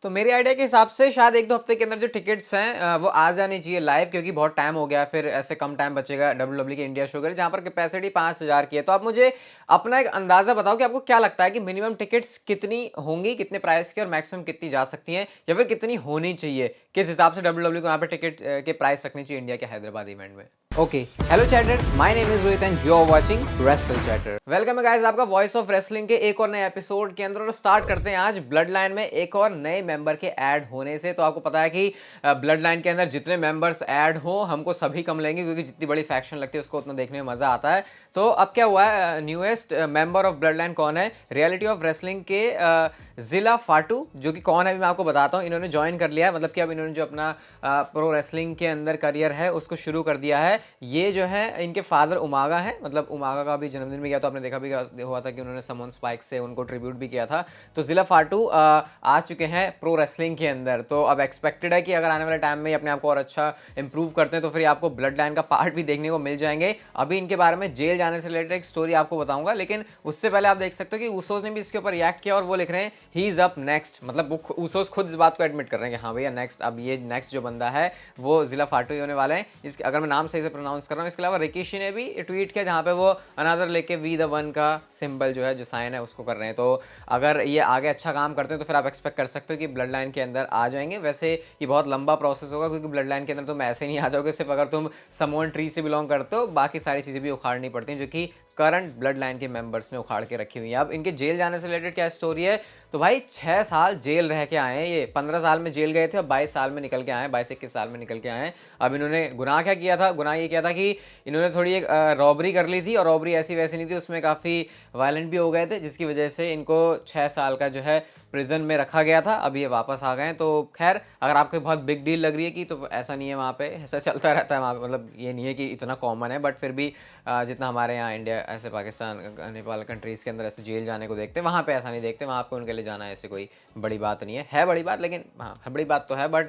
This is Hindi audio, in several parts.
तो मेरे आइडिया के हिसाब से शायद 1-2 हफ्ते के अंदर जो टिकट्स हैं वो आ जानी चाहिए लाइव, क्योंकि बहुत टाइम हो गया, फिर ऐसे कम टाइम बचेगा डब्ल्यूडब्ल्यू के इंडिया शो के लिए जहाँ पर कैपेसिटी 5000 की है। तो आप मुझे अपना एक अंदाज़ा बताओ कि आपको क्या लगता है कि मिनिमम टिकट्स कितनी होंगी, कितने प्राइस की, और मैक्सिमम कितनी जा सकती हैं, या फिर कितनी होनी चाहिए? किस हिसाब से डब्ल्यूडब्ल्यू को यहाँ पे टिकट के प्राइस रखनी चाहिए इंडिया के हैदराबाद इवेंट में? Okay, hello chatters, my name is Rohit and you are watching Wrestle Chatter. Welcome है गाइस आपका वॉइस ऑफ रेसलिंग के एक और नए एपिसोड के अंदर, और स्टार्ट करते हैं आज ब्लड लाइन में एक और नए मेंबर के ऐड होने से। तो आपको पता है कि ब्लड लाइन के अंदर जितने मेंबर्स ऐड हो हमको सभी कम लेंगे, क्योंकि जितनी बड़ी फैक्शन लगती है उसको उतना देखने में मजा आता है। तो अब क्या हुआ है, newest member of blood line कौन है? रियलिटी ऑफ रेसलिंग के जिला फाटू, जो कि कौन है अभी मैं आपको बताता हूँ। इन्होंने ज्वाइन कर लिया है, मतलब कि अब इन्होंने जो अपना प्रो रेसलिंग के अंदर करियर है उसको शुरू कर दिया है। ये जो है इनके फादर उमागा है, मतलब उमागा का भी जन्मदिन भी गया, तो आपने देखा भी हुआ था कि उन्होंने समोन स्पाइक से उनको ट्रिब्यूट भी किया था। तो जिला फाटू आ चुके हैं प्रो रेसलिंग के अंदर। तो अब एक्सपेक्टेड है कि अगर आने वाले टाइम में अपने आप को और अच्छा इंप्रूव करते हैं तो फिर आपको ब्लड लाइन का पार्ट भी देखने को मिल जाएंगे। अभी इनके बारे में जेल जाने से रिलेटेड एक स्टोरी आपको बताऊंगा, लेकिन उससे पहले आप देख सकते हो कि उसोस ने भी इसके ऊपर रिएक्ट किया और वो लिख रहे हैं ही इज अप नेक्स्ट। मतलब उसोस खुद इस बात को एडमिट कर रहे हैं कि हाँ भैया नेक्स्ट, अब ये नेक्स्ट जो बंदा है वो जिला फाटू ही होने वाले हैं। इसके अगर मैं नाम सही से प्रोनाउंस कर रहा हूँ। इसके अलावा रिकीशी ने भी ट्वीट किया जहाँ पे वो अनदर लेके वी द वन का सिंबल जो है, जो साइन है, उसको कर रहे हैं। तो अगर ये आगे अच्छा काम करते हैं तो फिर आप एक्सपेक्ट कर सकते हो कि ब्लड लाइन के अंदर आ जाएंगे। वैसे ये बहुत लंबा प्रोसेस होगा, क्योंकि ब्लड लाइन के अंदर तुम ऐसे नहीं आ जाओगे सिर्फ अगर तुम समोन ट्री से बिलोंग करते हो, बाकी सारी चीज़ें भी उखाड़नी पड़ती हैं जो कि करंट ब्लड लाइन के मेंबर्स ने उखाड़ के रखी हुई है। अब इनके जेल जाने से रिलेटेड क्या स्टोरी है, तो भाई 6 साल जेल रह के आए हैं ये। 15 साल में जेल गए थे, अब 22 साल में निकल के आए हैं, 22-21 साल में निकल के आए हैं। अब इन्होंने गुनाह क्या किया था? गुनाह ये किया था कि इन्होंने थोड़ी एक रॉबरी कर ली थी, और रॉबरी ऐसी वैसी नहीं थी, उसमें काफ़ी वायलेंट भी हो गए थे, जिसकी वजह से इनको 6 साल का जो है प्रिजन में रखा गया था। अब ये वापस आ गए हैं। तो खैर, अगर आपको बहुत बिग डील लग रही है कि, तो ऐसा नहीं है, वहाँ पे ऐसा चलता रहता है वहाँ पे, मतलब ये नहीं है कि इतना कॉमन है, बट फिर भी जितना हमारे यहाँ इंडिया, ऐसे पाकिस्तान, नेपाल कंट्रीज़ के अंदर ऐसे जेल जाने को देखते हैं, वहाँ पे ऐसा नहीं देखते। वहाँ पे उनके लिए जाना ऐसे कोई बड़ी बात नहीं है बड़ी बात, लेकिन हाँ बड़ी बात तो है, बट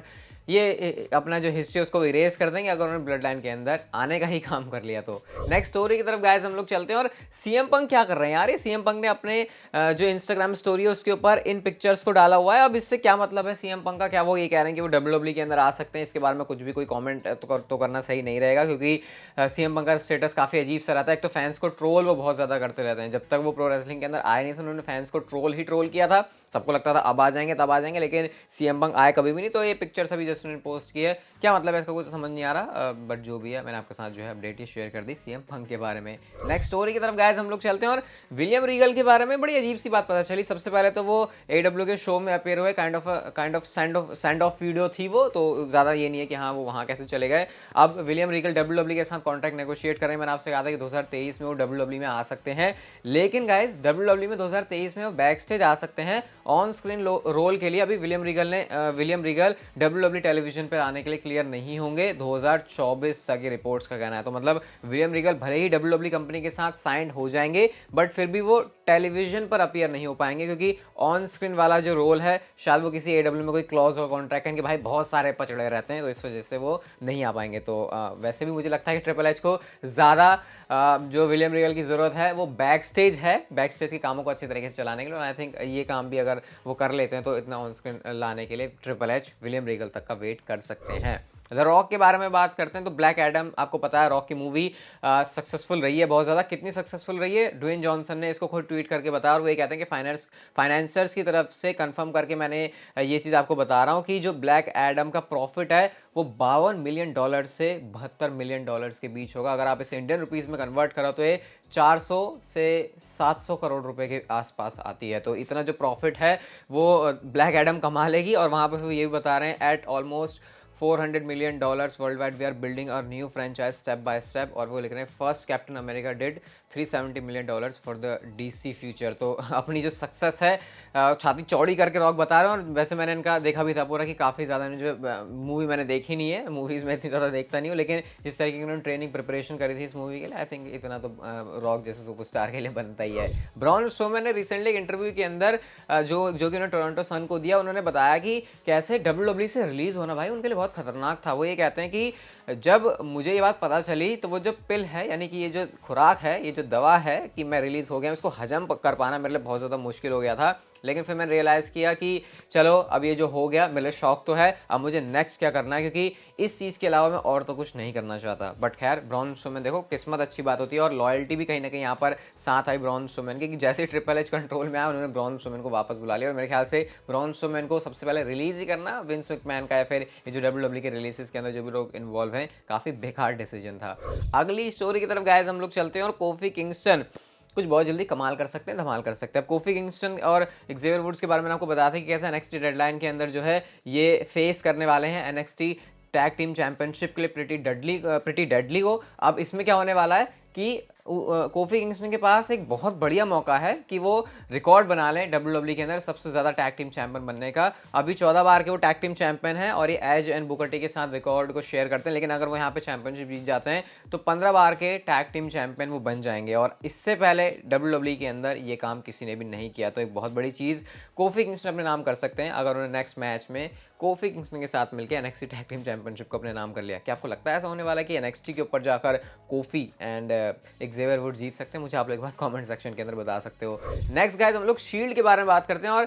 ये अपना जो हिस्ट्री उसको इरेज कर देंगे अगर उन्होंने ब्लड लाइन के अंदर आने का ही काम कर लिया। तो नेक्स्ट स्टोरी की तरफ गाइस हम लोग चलते हैं। और सीएम पंक क्या कर रहे हैं यार? ये सीएम पंक ने अपने जो इंस्टाग्राम स्टोरी है उसके ऊपर इन पिक्चर्स को डाला हुआ है। अब इससे क्या मतलब है सीएम पंक का? क्या वो ये कह रहे हैं कि वो डब्ल्यूडब्ल्यू के अंदर आ सकते हैं? इसके बारे में कुछ भी कोई कॉमेंट तो करना सही नहीं रहेगा, क्योंकि सीएम पंक का स्टेटस काफ़ी अजीब सा रहता है। एक तो फैंस को ट्रोल वो बहुत ज़्यादा करते रहते हैं। जब तक वो प्रो रेसलिंग के अंदर आए नहीं थे उन्होंने फैंस को ट्रोल ही ट्रोल किया था। सबको लगता था अब आ जाएंगे तब आ जाएंगे, लेकिन सीएम पंक आए कभी भी नहीं। तो ये पिक्चर अभी जस्ट उन्होंने पोस्ट की है, क्या मतलब है इसका कुछ समझ नहीं आ रहा, बट जो भी है मैंने आपके साथ जो है अपडेट ही शेयर कर दी सीएम पंक के बारे में। नेक्स्ट स्टोरी की तरफ गाइस हम लोग चलते हैं। और विलियम रीगल के बारे में बड़ी अजीब सी बात पता चली। सबसे पहले तो वो एडब्ल्यू के शो में अपेयर हुए, kind of send off video थी वो, तो ज़्यादा ये नहीं है कि हाँ वो वहाँ कैसे चले गए। अब विलियम रीगल डब्ल्यूडब्ल्यू के साथ कॉन्ट्रैक्ट नेगोशिएट कर रहे हैं। मैंने आपसे कहा था कि 2023 में वो डब्ल्यूडब्ल्यू में आ सकते हैं, लेकिन गाइस डब्ल्यूडब्ल्यू में 2023 में वो बैक स्टेज आ सकते हैं ऑन स्क्रीन रोल के लिए। अभी विलियम रीगल डब्ल्यूडब्ल्यू टेलीविजन पर आने के लिए क्लियर नहीं होंगे, 2024 तक की रिपोर्ट्स का कहना है। तो मतलब विलियम रीगल भले ही डब्ल्यूडब्ल्यू कंपनी के साथ साइंड हो जाएंगे, बट फिर भी वो टेलीविजन पर अपीयर नहीं हो पाएंगे, क्योंकि ऑन स्क्रीन वाला जो रोल है शायद वो किसी एडब्ल्यू में कोई क्लॉज और कॉन्ट्रैक्ट है कि भाई बहुत सारे पचड़े रहते हैं, तो इस वजह से वो नहीं आ पाएंगे। तो वैसे भी मुझे लगता है कि ट्रिपल एच को ज़्यादा जो विलियम रीगल की ज़रूरत है वो बैक स्टेज है, बैक स्टेज के कामों को अच्छी तरीके से चलाने के लिए। आई थिंक ये काम भी अगर वो कर लेते हैं तो इतना ऑन स्क्रीन लाने के लिए ट्रिपल एच विलियम रीगल तक का वेट कर सकते हैं। द रॉक के बारे में बात करते हैं तो ब्लैक एडम, आपको पता है रॉक की मूवी सक्सेसफुल रही है बहुत ज़्यादा। कितनी सक्सेसफुल रही है, ड्वेन जॉनसन ने इसको खुद ट्वीट करके बताया, और वो ये कहते हैं कि फाइनेंसर्स की तरफ से कंफर्म करके मैंने ये चीज़ आपको बता रहा हूँ कि जो ब्लैक एडम का प्रॉफिट है वो $52 मिलियन से $72 मिलियन के बीच होगा। अगर आप इसे इंडियन रुपीज़ में कन्वर्ट करो तो ये 400 से 700 करोड़ रुपए के आसपास आती है। तो इतना जो प्रॉफिट है वो ब्लैक एडम कमा लेगी। और वहाँ पर वो ये भी बता रहे हैं at almost $400 million worldwide we are building a new franchise step by step. और वो लिख रहे हैं first Captain America did $370 million for the DC future. तो अपनी जो सक्सेस है छाती चौड़ी करके रॉक बता रहे हैं। और वैसे मैंने इनका देखा भी था पूरा कि काफ़ी ज़्यादा जो मूवी मैंने देखी नहीं है, मूवीज़ में इतनी ज़्यादा देखता नहीं हूँ, लेकिन जिस तरीके की उन्होंने ट्रेनिंग प्रिपरेशन करी थी इस मूवी के लिए, आई थिंक इतना तो रॉक जैसे सुपरस्टार के लिए बनता ही है। ब्रॉन स्ट्रोमैन ने रिसेंटली एक इंटरव्यू के अंदर जो कि उन्होंने टोरंटो सन को दिया, उन्होंने बताया कि कैसे डब्ल्यूडब्ल्यू से रिलीज़ होना भाई उनके लिए बहुत खतरनाक था। वो ये कहते हैं कि जब मुझे ये बात पता चली तो वो जो पिल है, यानी कि ये जो खुराक है, ये जो दवा है कि मैं रिलीज़ हो गया, इसको हजम कर पाना मेरे लिए बहुत ज़्यादा मुश्किल हो गया था। लेकिन फिर मैंने रियलाइज़ किया कि चलो अब ये जो हो गया, मेरे शौक तो है, अब मुझे नेक्स्ट क्या करना है, क्योंकि इस चीज़ के अलावा मैं और तो कुछ नहीं करना चाहता। बट खैर ब्रॉन स्ट्रोमैन, देखो किस्मत अच्छी बात होती है और लॉयल्टी भी कहीं ना कहीं यहाँ पर साथ आई ब्रॉन स्ट्रोमैन की, कि जैसे ट्रिपल एच कंट्रोल में आया उन्होंने ब्रॉन स्ट्रोमैन को वापस बुला लिया। और मेरे ख्याल से ब्रॉन स्ट्रोमैन को सबसे पहले रिलीज ही करना विंस मैकमैन का, या फिर ये जो डब्ल्यूडब्ल्यू के रिलीजेस के अंदर जो भी लोग इन्वॉल्व हैं, काफ़ी बेकार डिसीजन था। अगली स्टोरी की तरफ गाइस हम लोग चलते हैं और कोफी किंगस्टन कुछ बहुत जल्दी कमाल कर सकते हैं, धमाल कर सकते हैं। अब कोफी किंगस्टन और एक्सेवियर वुड्स के बारे में आपको बताया था कि कैसे एनएक्सटी डेडलाइन के अंदर जो है ये फेस करने वाले हैं एनएक्सटी टैग टीम चैंपियनशिप के लिए प्रिटी डेडली को। अब इसमें क्या होने वाला है कि कोफी किंगस्टन के पास एक बहुत बढ़िया मौका है कि वो रिकॉर्ड बना लें डब्ल्यूडब्ल्यूई के अंदर सबसे ज़्यादा टैग टीम चैंपियन बनने का। अभी 14 बार के वो टैग टीम चैंपियन हैं और ये एज एंड बुकर टी के साथ रिकॉर्ड को शेयर करते हैं, लेकिन अगर वो यहाँ पे चैंपियनशिप जीत जाते हैं तो 15 बार के टैग टीम चैंपियन वो बन जाएंगे, और इससे पहले डब्ल्यूडब्ल्यूई के अंदर ये काम किसी ने भी नहीं किया। तो एक बहुत बड़ी चीज़ कोफी किंगस्टन अपने नाम कर सकते हैं अगर उन्होंने नेक्स्ट मैच में कोफी किंगस्टन के साथ मिलकर एनएक्सटी टैग टीम चैंपियनशिप को अपने नाम कर लिया। क्या आपको लगता है ऐसा होने वाला है कि एनएक्सटी के ऊपर जाकर कोफी एंड एक्सेवियर वुड जीत सकते हैं? मुझे आप लोग एक बात कमेंट सेक्शन के अंदर बता सकते हो। नेक्स्ट गाइस हम लोग शील्ड के बारे में बात करते हैं, और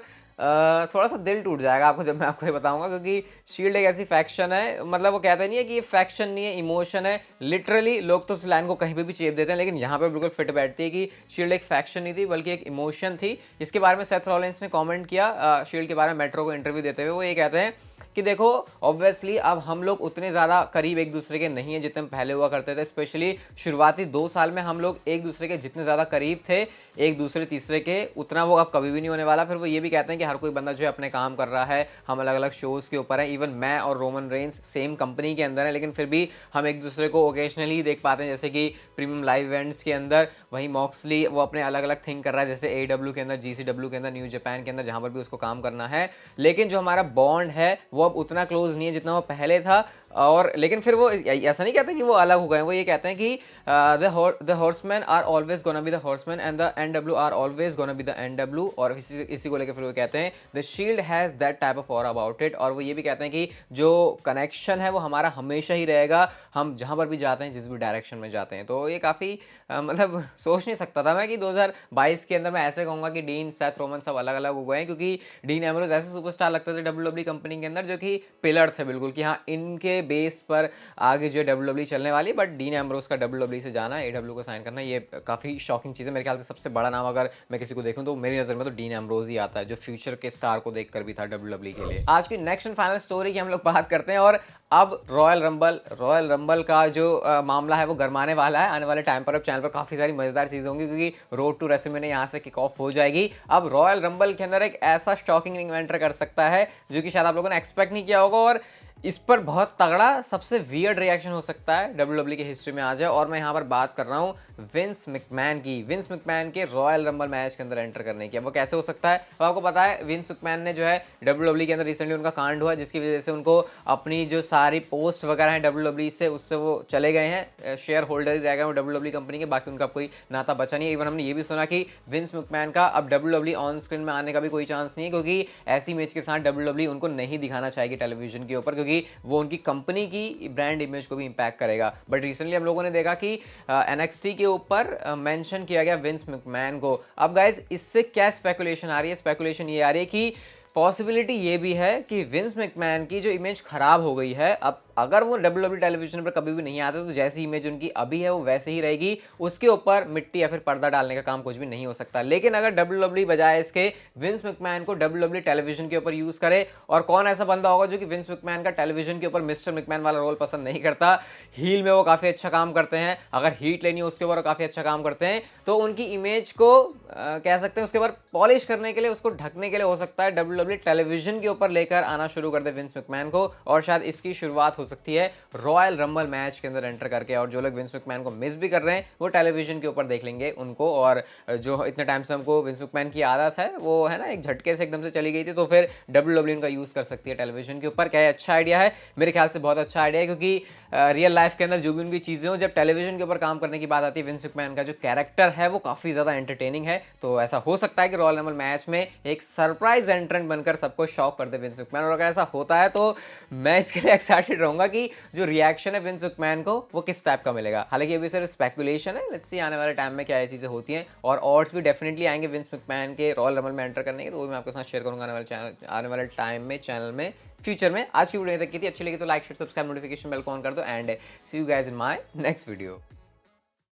थोड़ा सा दिल टूट जाएगा आपको जब मैं आपको ये बताऊंगा, क्योंकि शील्ड एक ऐसी फैक्शन है, मतलब वो कहते नहीं है कि ये फैक्शन नहीं है, इमोशन है। लिटरली लोग तो इस लाइन को कहीं पे भी चेप देते हैं, लेकिन यहाँ पे बिल्कुल फिट बैठती है कि शील्ड एक फैक्शन नहीं थी बल्कि एक इमोशन थी। इसके बारे में सेथ रॉलिंस ने कमेंट किया शील्ड के बारे में मेट्रो को इंटरव्यू देते हुए। वो ये कहते हैं कि देखो ऑब्वियसली अब हम लोग उतने ज़्यादा करीब एक दूसरे के नहीं है जितने हम पहले हुआ करते थे। स्पेशली शुरुआती 2 साल में हम लोग एक दूसरे के जितने ज़्यादा करीब थे एक दूसरे तीसरे के, उतना वो अब कभी भी नहीं होने वाला। फिर वो ये भी कहते हैं कि हर कोई बंदा जो है अपने काम कर रहा है, हम अलग अलग शोज़ के ऊपर है। इवन मैं और रोमन रेंस सेम कंपनी के अंदर है, लेकिन फिर भी हम एक दूसरे को ओकेजनली देख पाते हैं, जैसे कि प्रीमियम लाइव इवेंट्स के अंदर। वहीं मॉक्सली वो अपने अलग अलग थिंग कर रहा है, जैसे AEW के अंदर, GCW के अंदर, न्यू जापान के अंदर, जहाँ पर भी उसको काम करना है। लेकिन जो हमारा बॉन्ड है वो अब उतना क्लोज नहीं है जितना वो पहले था। और लेकिन फिर वो ऐसा नहीं कहते कि वो अलग हो गए, वो ये कहते हैं कि the horseman are always gonna be the horseman and the NW are always gonna be the NW। और इसी को लेकर फिर वो कहते हैं the shield has that type of aura about it. और वो ये भी कहते हैं कि जो कनेक्शन है वो हमारा हमेशा ही रहेगा, हम जहाँ पर भी जाते हैं, जिस भी डायरेक्शन में जाते हैं। तो ये काफ़ी मतलब सोच नहीं सकता था मैं कि 2022 के अंदर मैं ऐसे कहूँगा कि डीन, सेथ रोमन सब अलग अलग हो गए हैं, क्योंकि डीन एम्ब्रोज ऐसे सुपरस्टार लगते थे डब्ल्यूडब्ल्यूई कंपनी के अंदर जो कि पिलर थे बिल्कुल, कि हाँ इनके बेस पर आगे जो डब्ल्यूडब्ल्यूई चलने वाली। बट डीन एम्ब्रोज का डब्ल्यूडब्ल्यूई से जाना, AEW को साइन करना, ये काफ़ी शॉकिंग चीज़ है। मेरे ख्याल से सबसे बड़ा नाम अगर मैं किसी को देखूं तो मेरी नज़र में तो डीन एम्ब्रोज ही आता है, जो फ्यूचर के स्टार को देखकर भी था डब्ल्यूडब्ल्यूई के लिए। आज की नेक्स्ट एंड फाइनल स्टोरी की हम लोग बात करते हैं, और अब रॉयल रंबल का जो मामला है वो गरमाने वाला है आने वाले टाइम पर। अब चैनल पर काफ़ी सारी मजेदार चीज़ें होंगी, क्योंकि रोड टू रेसलमेनिया यहाँ से किक ऑफ हो जाएगी। अब रॉयल रंबल के अंदर एक ऐसा शॉकिंग इवेंटर कर सकता है जो कि शायद आप लोगों ने एक्सपेक्ट नहीं किया होगा, और इस पर बहुत तगड़ा सबसे वियर्ड रिएक्शन हो सकता है डब्ल्यूडब्ल्यूई की हिस्ट्री में आ जाए। और मैं यहाँ पर बात कर रहा हूँ विंस मैकमैन की, विंस मैकमैन के रॉयल रंबल मैच के अंदर एंटर करने की। अब वो कैसे हो सकता है? अब आपको पता है विंस मैकमैन ने जो है डब्ल्यूडब्ल्यूई के अंदर रिसेंटली उनका कांड हुआ, जिसकी वजह से उनको अपनी जो सारी पोस्ट वगैरह हैं डब्ल्यूडब्ल्यूई से, उससे वो चले गए हैं, शेयर होल्डर ही रह गए वो डब्ल्यूडब्ल्यूई कंपनी के, बाकी उनका कोई नाता बचा नहीं है। इवन हमने ये भी सुना कि विंस मैकमैन का अब डब्ल्यूडब्ल्यूई ऑन स्क्रीन में आने का भी कोई चांस नहीं है, क्योंकि ऐसी मैच के साथ डब्ल्यूडब्ल्यूई उनको नहीं दिखाना चाहेगी टेलीविजन के ऊपर, क्योंकि वो उनकी कंपनी की ब्रांड इमेज को भी इंपैक्ट करेगा। बट रिसेंटली हम लोगों ने देखा कि एनएक्सटी के ऊपर मेंशन किया गया विंस मैकमैन को। अब गाइस इससे क्या स्पेकुलेशन आ रही है? स्पेकुलेशन ये आ रही है कि पॉसिबिलिटी ये भी है कि विंस मैकमैन की जो इमेज खराब हो गई है, अब अगर वो डब्ल्यूडब्ल्यूई टेलीविजन पर कभी भी नहीं आते तो जैसी इमेज उनकी अभी है वो वैसे ही रहेगी, उसके ऊपर मिट्टी या फिर पर्दा डालने का काम कुछ भी नहीं हो सकता। लेकिन अगर डब्ल्यूडब्ल्यूई बजाय इसके विंस मैकमैन को डब्ल्यूडब्ल्यूई टेलीविजन के ऊपर यूज करे, और कौन ऐसा बंदा होगा जो कि विंस मैकमैन का टेलीविजन के ऊपर मिस्टर मैकमैन वाला रोल पसंद नहीं करता? हील में वो काफ़ी अच्छा काम करते हैं, अगर हीट लेनी हो उसके ऊपर काफ़ी अच्छा काम करते हैं, तो उनकी इमेज को कह सकते हैं उसके ऊपर पॉलिश करने के लिए, उसको ढकने के लिए हो सकता है डब्ल्यूडब्ल्यूई टेलीविजन के ऊपर लेकर आना शुरू कर दे विंस मैकमैन को। और शायद इसकी शुरुआत हो सकती है रॉयल रंबल मैच के अंदर एंटर करके। और जो लोग विंस मैकमैन को मिस भी कर रहे हैं वो टेलीविजन के ऊपर देख लेंगे उनको। और जो इतने टाइम से हमको विंस मैकमैन की आदत है वो है ना, एक झटके से एकदम से चली गई थी, तो फिर डब्ल्यूडब्ल्यूई का यूज कर सकती है टेलीविजन के ऊपर। क्या है? अच्छा आइडिया है, मेरे ख्याल से बहुत अच्छा आइडिया है, क्योंकि रियल लाइफ के अंदर जो भी उनकी चीज़ें हो, जब टेलीविजन के ऊपर काम करने की बात आती है, विंस मैकमैन का जो कैरेक्टर है वो काफ़ी ज़्यादा एंटरटेनिंग है। तो ऐसा हो सकता है कि रॉयल रंबल मैच में एक सरप्राइज एंट्रेंट बनकर सबको शॉक कर दे विंस मैकमैन। और अगर ऐसा होता है तो मैं इसके लिए एक्साइटेड रहूँगा। बताऊंगा कि जो रिएक्शन है विंस मैकमैन को वो किस टाइप का मिलेगा। हालांकि अभी सिर्फ स्पेकुलेशन है, लेट्स सी आने वाले टाइम में क्या ये चीज़ें होती हैं, और ऑड्स भी डेफिनेटली आएंगे विंस मैकमैन के रॉयल रंबल में एंटर करने के, तो वो मैं आपके साथ शेयर करूंगा आने वाले टाइम में चैनल में फ्यूचर में। आज की वीडियो तक की थी, अच्छी लगी तो like share subscribe notification bell को ऑन कर दो and see you guys in my next video.